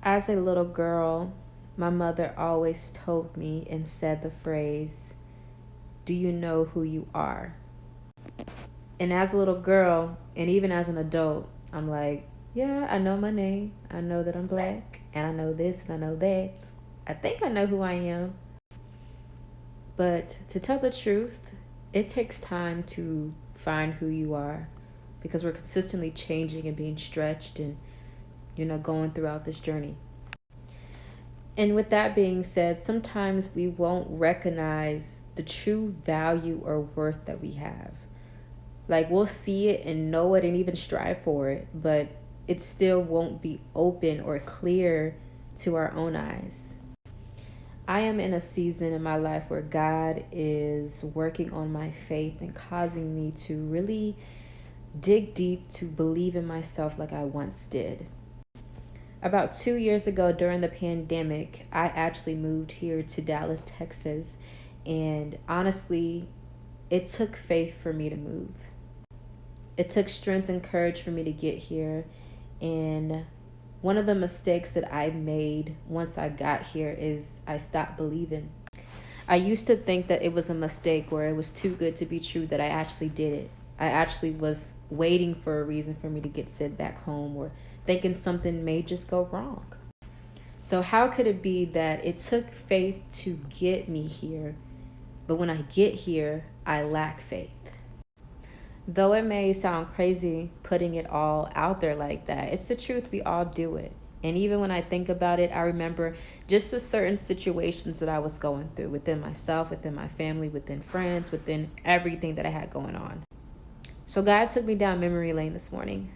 As a little girl, my mother always told me and said the phrase, "Do you know who you are?" And as a little girl, and even as an adult, I'm like, yeah, I know my name. I know that I'm black, and I know this, and I know that. I think I know who I am. But to tell the truth, it takes time to find who you are because we're consistently changing and being stretched and, going throughout this journey. And with that being said, sometimes we won't recognize the true value or worth that we have. Like we'll see it and know it and even strive for it, but it still won't be open or clear to our own eyes. I am in a season in my life where God is working on my faith and causing me to really dig deep to believe in myself like I once did. About 2 years ago during the pandemic, I actually moved here to Dallas, Texas. And honestly, it took faith for me to move. It took strength and courage for me to get here. And one of the mistakes that I made once I got here is I stopped believing. I used to think that it was a mistake where it was too good to be true that I actually did it. I actually was waiting for a reason for me to get sent back home or thinking something may just go wrong. So, how could it be that it took faith to get me here, but when I get here, I lack faith? Though it may sound crazy putting it all out there like that, it's the truth. We all do it. And even when I think about it, I remember just the certain situations that I was going through within myself, within my family, within friends, within everything that I had going on. So God took me down memory lane this morning.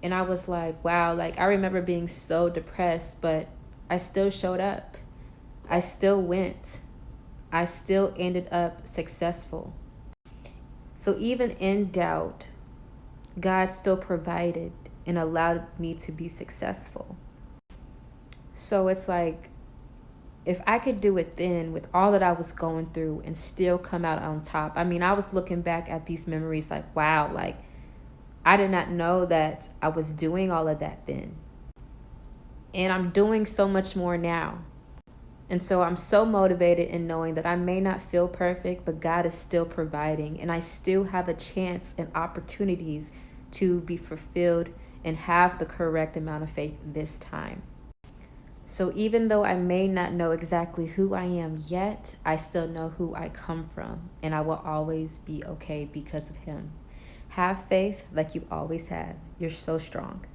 And I was like, wow, like I remember being so depressed, but I still showed up. I still went. I still ended up successful. So even in doubt, God still provided and allowed me to be successful. So it's like, if I could do it then with all that I was going through and still come out on top. I mean, I was looking back at these memories like, wow, like I did not know that I was doing all of that then. And I'm doing so much more now. And so I'm so motivated in knowing that I may not feel perfect, but God is still providing. And I still have a chance and opportunities to be fulfilled and have the correct amount of faith this time. So even though I may not know exactly who I am yet, I still know who I come from. And I will always be okay because of Him. Have faith like you always have. You're so strong.